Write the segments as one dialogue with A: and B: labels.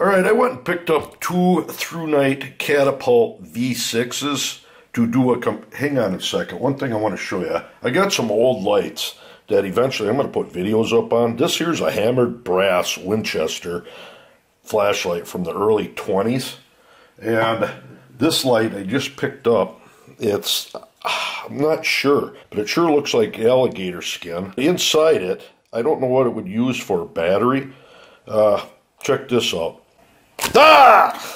A: Alright, I went and picked up two Thrunite Catapult V6s to do a hang on a second. One thing I want to show you. I got some old lights that eventually I'm going to put videos up on. This here's a hammered brass Winchester flashlight from the early 20s. And this light I just picked up. It's, I'm not sure, but it sure looks like alligator skin. Inside it, I don't know what it would use for a battery. Check this out. Ah!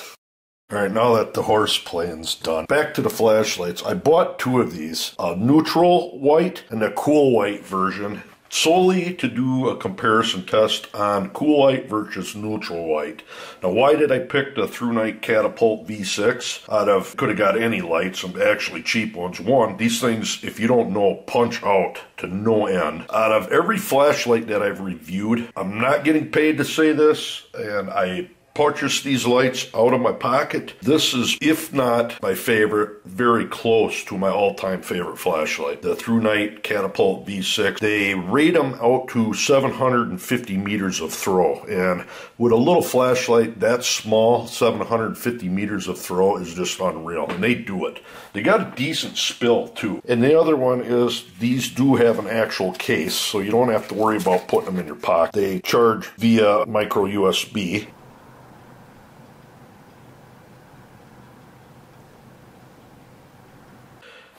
A: Alright, now that the horse playing's done, back to the flashlights. I bought two of these, a neutral white and a cool white version, solely to do a comparison test on cool white versus neutral white. Now, why did I pick the Thrunite Catapult V6 out of, could have got any lights, some actually cheap ones. One, these things, if you don't know, punch out to no end. Out of every flashlight that I've reviewed, I'm not getting paid to say this, and I purchased these lights out of my pocket. This is, if not my favorite, very close to my all-time favorite flashlight. The Thrunite Catapult V6. They rate them out to 750 meters of throw. And with a little flashlight that small, 750 meters of throw is just unreal. And they do it. They got a decent spill too. And the other one is these do have an actual case, so you don't have to worry about putting them in your pocket. They charge via micro USB.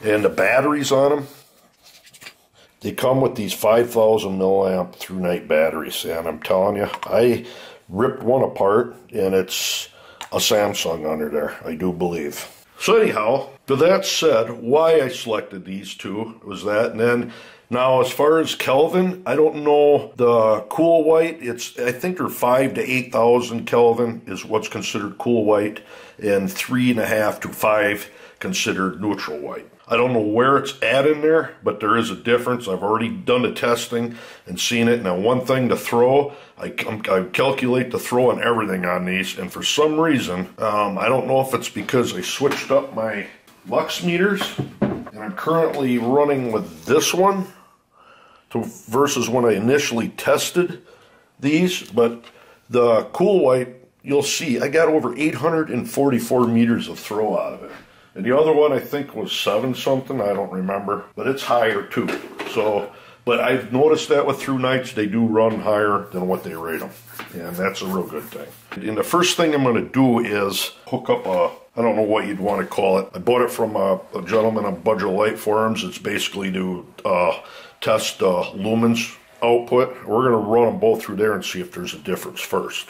A: And the batteries on them, they come with these 5,000 milliamp Thrunite batteries. And I'm telling you, I ripped one apart, and it's a Samsung under there, I do believe. So anyhow, with that said, why I selected these two was that. And then, now as far as Kelvin, I don't know the cool white. I think they're 5,000 to 8,000 Kelvin is what's considered cool white, and 3.5 to 5 considered neutral white. I don't know where it's at in there, but there is a difference. I've already done the testing and seen it. Now, one thing to throw, I calculate the throw and everything on these, and for some reason, I don't know if it's because I switched up my Lux meters, and I'm currently running with this one versus when I initially tested these, but the cool white, you'll see, I got over 844 meters of throw out of it. And the other one I think was 7 something, I don't remember, but it's higher too. So, but I've noticed that with Thrunites, they do run higher than what they rate them. And that's a real good thing. And the first thing I'm going to do is hook up a, I don't know what you'd want to call it. I bought it from a gentleman on Budget Light Forums. It's basically to test lumens output. We're going to run them both through there and see if there's a difference first.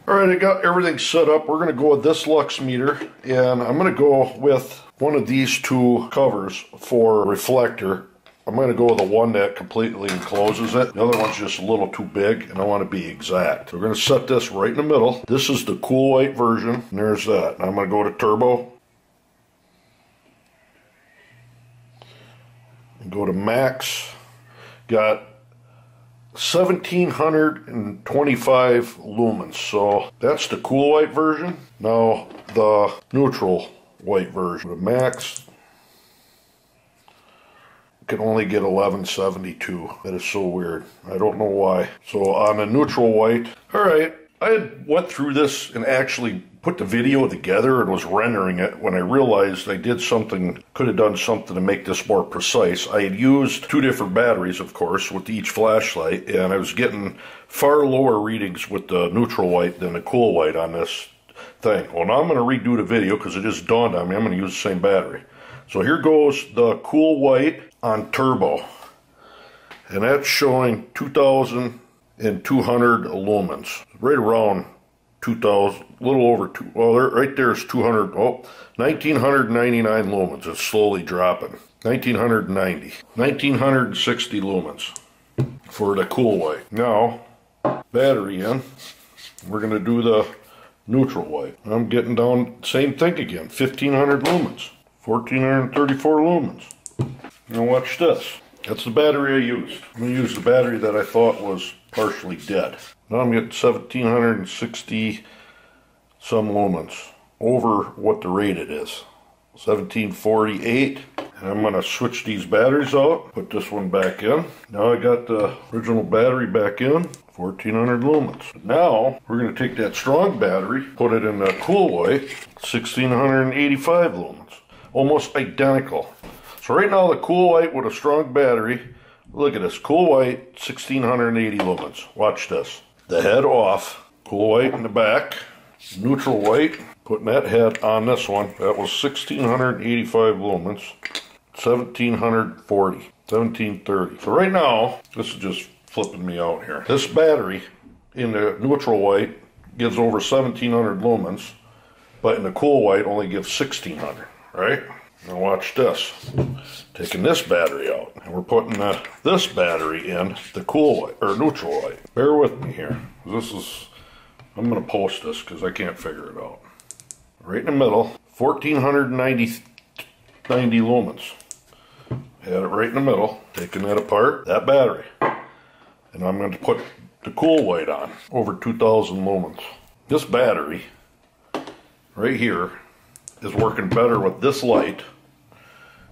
A: Alright, I got everything set up. We're going to go with this Lux meter, and I'm going to go with one of these two covers for reflector. I'm going to go with the one that completely encloses it. The other one's just a little too big, and I want to be exact. So we're going to set this right in the middle. This is the cool white version, and there's that. And I'm going to go to turbo. And go to max. Got 1,725 lumens, so that's the cool white version. Now the neutral white version. The max can only get 1172. That is so weird. I don't know why. So on the neutral white, alright, I had went through this and actually put the video together and was rendering it when I realized I did something, could have done something to make this more precise. I had used two different batteries, of course, with each flashlight, and I was getting far lower readings with the neutral white than the cool white on this thing. Well, now I'm going to redo the video because it just dawned on me I'm going to use the same battery. So here goes the cool white on turbo, and that's showing 2,200 lumens, right around 2,000, a little over 2, well, right there's 200, oh, 1,999 lumens. It's slowly dropping. 1,990, 1,960 lumens for the cool white. Now, battery in, we're going to do the neutral white. I'm getting down, same thing again, 1,500 lumens, 1,434 lumens. Now watch this. That's the battery I used. I'm going to use the battery that I thought was partially dead. Now I'm getting 1,760 some lumens over what the rated is. 1748. I'm going to switch these batteries out, put this one back in. Now I got the original battery back in, 1400 lumens. Now we're going to take that strong battery, put it in the cool white, 1685 lumens. Almost identical. So right now the cool white with a strong battery, look at this, cool white, 1680 lumens. Watch this. The head off, cool white in the back, neutral white, putting that head on this one. That was 1685 lumens, 1740, 1730. So right now, this is just flipping me out here. This battery in the neutral white gives over 1700 lumens, but in the cool white only gives 1600, right? Now watch this. Taking this battery out, and we're putting this battery in the cool white, or neutral white. Bear with me here. I'm going to post this because I can't figure it out. Right in the middle, 1490 lumens. Had it right in the middle, taking that apart, that battery. And I'm going to put the cool white on, over 2000 lumens. This battery, right here, is working better with this light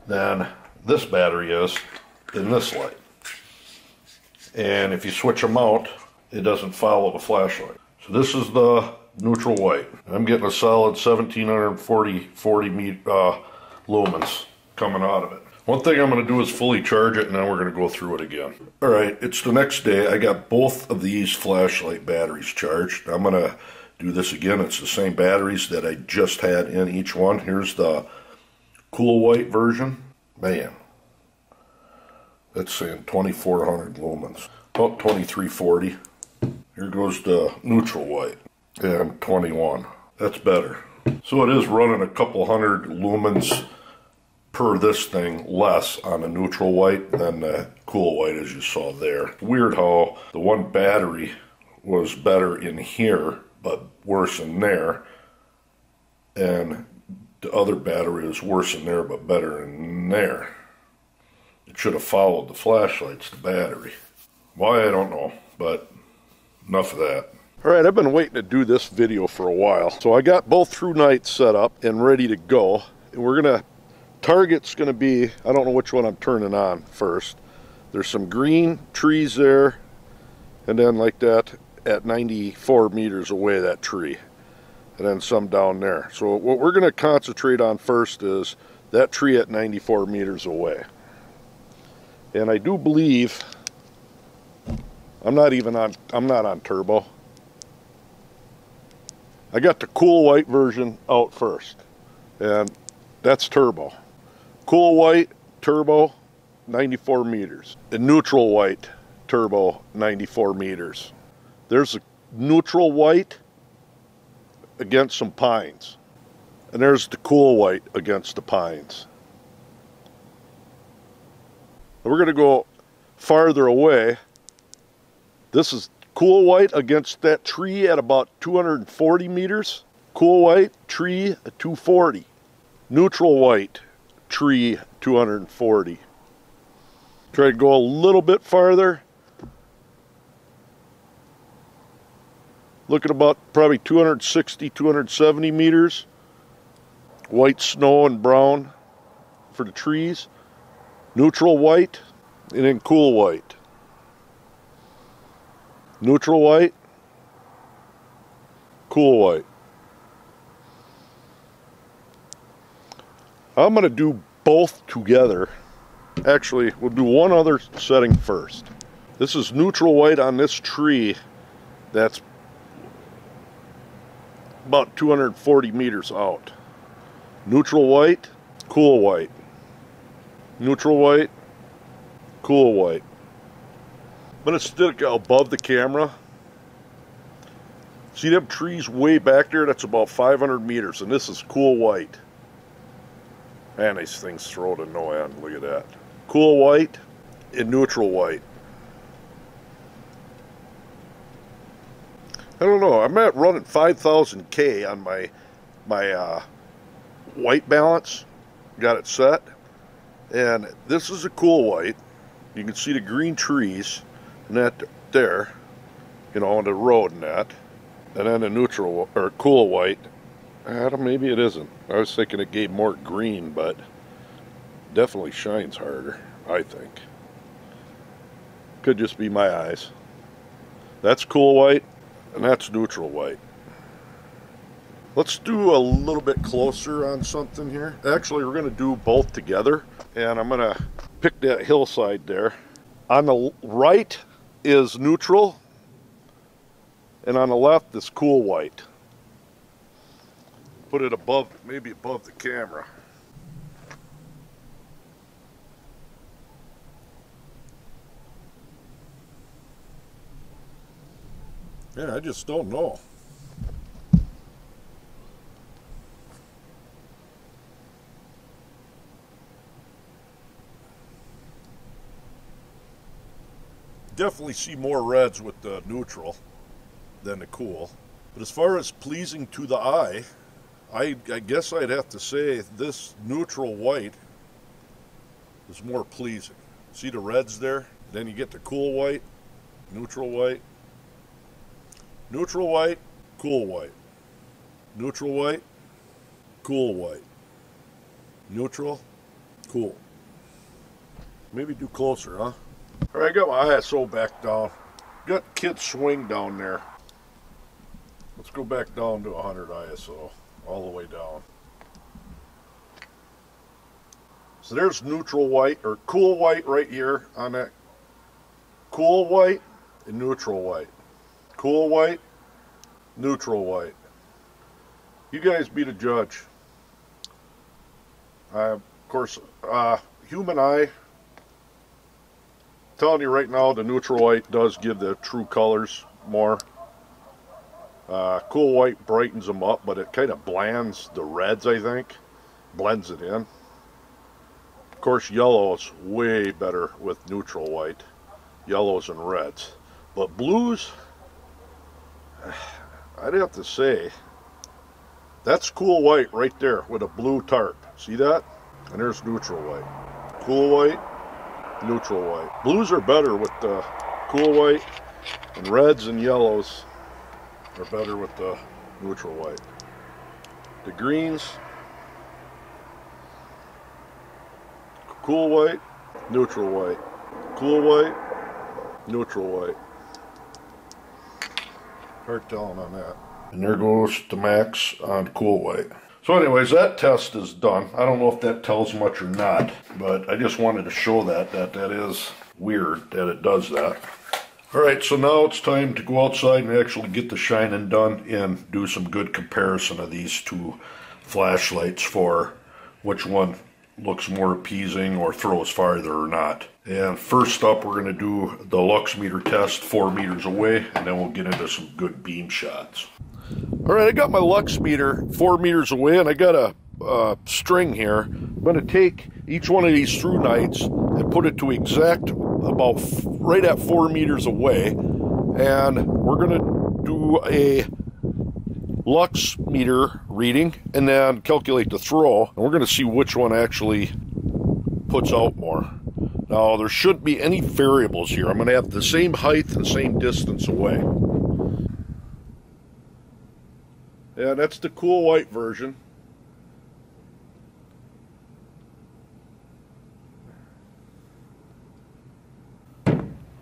A: than this battery is in this light. And if you switch them out, it doesn't follow the flashlight. So this is the neutral white. I'm getting a solid 1740 lumens coming out of it. One thing I'm going to do is fully charge it, and then we're going to go through it again. Alright, it's the next day. I got both of these flashlight batteries charged. I'm going to do this again. It's the same batteries that I just had in each one. Here's the cool white version. Man, that's saying 2400 lumens, about 2340. Here goes the neutral white, and 21. That's better. So it is running a couple hundred lumens per this thing less on the neutral white than the cool white, as you saw there. Weird how the one battery was better in here but worse in there, and the other battery was worse in there but better in there. It should have followed the flashlights, the battery. Why, I don't know, but enough of that. Alright, I've been waiting to do this video for a while. So I got both Thrunites set up and ready to go. And we're going to, target's going to be, I don't know which one I'm turning on first. There's some green trees there, and then like that at 94 meters away, that tree. And then some down there. So what we're going to concentrate on first is that tree at 94 meters away. And I do believe, I'm not on turbo. I got the cool white version out first, and that's turbo. Cool white, turbo, 94 meters. And neutral white, turbo, 94 meters. There's a neutral white against some pines. And there's the cool white against the pines. We're going to go farther away. This is cool white against that tree at about 240 meters. Cool white, tree at 240. Neutral white, tree 240. Try to go a little bit farther. Look at about probably 260, 270 meters. White snow and brown for the trees. Neutral white, and then cool white. Neutral white, cool white. I'm going to do both together. Actually, we'll do one other setting first. This is neutral white on this tree that's about 240 meters out. Neutral white, cool white. Neutral white, cool white. I'm going to stick above the camera. See them trees way back there? That's about 500 meters, and this is cool white. Man, these things throw to no end. Look at that. Cool white and neutral white. I don't know. I'm at running 5,000 K on my white balance. Got it set. And this is a cool white. You can see the green trees and that there, you know, on the road and that. And then a neutral or cool white. I don't know, maybe it isn't. I was thinking it gave more green, but Definitely shines harder, I think. Could just be my eyes. That's cool white, and that's neutral white. Let's do a little bit closer on something here. Actually, we're going to do both together, and I'm going to pick that hillside there. On the right is neutral, and on the left is cool white. Put it above, maybe above the camera. Yeah, I just don't know. Definitely see more reds with the neutral than the cool. But as far as pleasing to the eye, I guess I'd have to say this neutral white is more pleasing. See the reds there? Then you get the cool white, neutral white, neutral white, cool white, neutral white, cool white, neutral, cool. Maybe do closer, huh? All right, I got my ISO back down. Got kid swing down there. Let's go back down to 100 ISO, all the way down. So there's neutral white, or cool white right here on that. Cool white and neutral white. Cool white, neutral white. You guys be the judge. Of course, human eye, telling you right now, the neutral white does give the true colors more. Cool white brightens them up, but it kind of blands the reds, I think. Blends it in. Of course, yellow is way better with neutral white. Yellows and reds. But blues, I'd have to say, that's cool white right there with a blue tarp. See that? And there's neutral white. Cool white, neutral white. Blues are better with the cool white, and reds and yellows are better with the neutral white. The greens, cool white, neutral white. Cool white, neutral white. Hard telling on that. And there goes the max on cool white. So anyways, that test is done. I don't know if that tells much or not, but I just wanted to show that is weird that it does that. Alright, so now it's time to go outside and actually get the shining done and do some good comparison of these two flashlights for which one looks more appeasing or throws farther or not. And first up, we're going to do the Lux Meter Test 4 meters away, and then we'll get into some good beam shots. Alright, I got my Lux Meter 4 meters away, and I got a string here. I'm going to take each one of these Thrunites and put it to exact about right at 4 meters away, and we're going to do a Lux meter reading and then calculate the throw, and we're going to see which one actually puts out more. Now, there shouldn't be any variables here. I'm going to have the same height and same distance away. Yeah, that's the cool white version.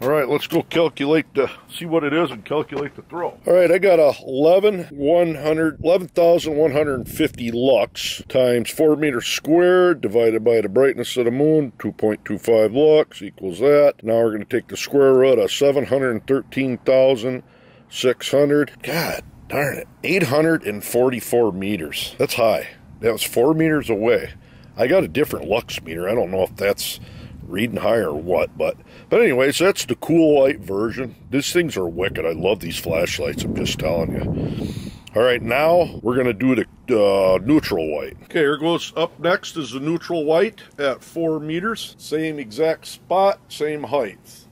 A: Alright, let's go calculate see what it is and calculate the throw. Alright, I got a 11,150 lux times 4 meters squared divided by the brightness of the moon, 2.25 lux equals that. Now we're going to take the square root of 713,600. God darn it, 844 meters. That's high. That was 4 meters away. I got a different lux meter. I don't know if that's reading high or what, but anyways, that's the cool white version. These things are wicked. I love these flashlights, I'm just telling you. All right, now we're going to do the neutral white. Okay, here goes. Up next is the neutral white at 4 meters. Same exact spot, same height.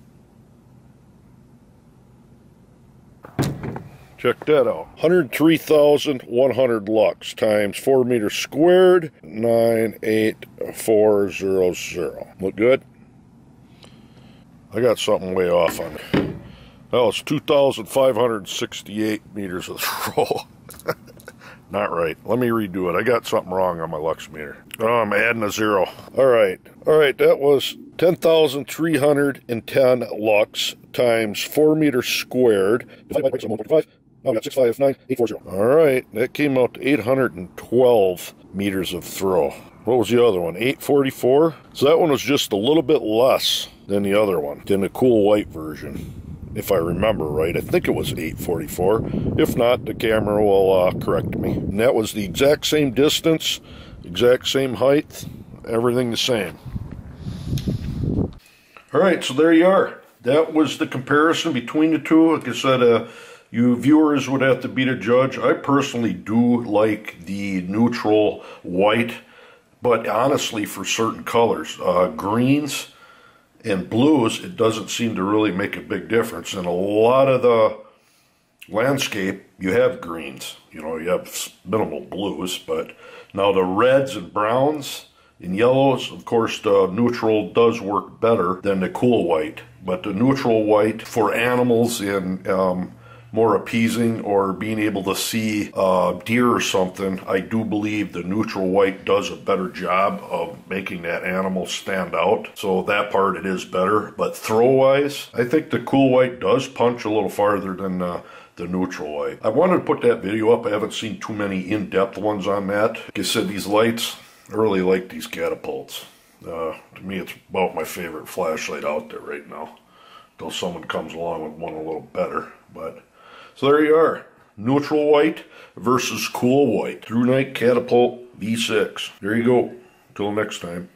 A: Check that out. 103,100 lux times 4 meters squared, 98400. Look good? I got something way off on it. That was 2,568 meters of throw. Not right. Let me redo it. I got something wrong on my Lux meter. Oh, I'm adding a 0. All right, that was 10,310 lux times 4 meters squared. Divided by 1.5. Now we got 659,840. All right, that came out to 812 meters of throw. What was the other one? 844? So that one was just a little bit less than the other one, than the cool white version. If I remember right, I think it was 844. If not, the camera will correct me. And that was the exact same distance, exact same height, everything the same. All right, so there you are. That was the comparison between the two. Like I said, you viewers would have to be the judge. I personally do like the neutral white, but honestly, for certain colors, greens and blues, it doesn't seem to really make a big difference. In a lot of the landscape, you have greens. You know, you have minimal blues, but now the reds and browns and yellows, of course, the neutral does work better than the cool white. But the neutral white for animals in more appeasing or being able to see deer or something, I do believe the neutral white does a better job of making that animal stand out. So that part it is better. But throw-wise, I think the cool white does punch a little farther than the neutral white. I wanted to put that video up. I haven't seen too many in-depth ones on that. Like I said, these lights, I really like these catapults. To me, it's about my favorite flashlight out there right now. Though someone comes along with one a little better, but... So there you are, neutral white versus cool white. Thrunite Catapult V6. There you go. Till next time.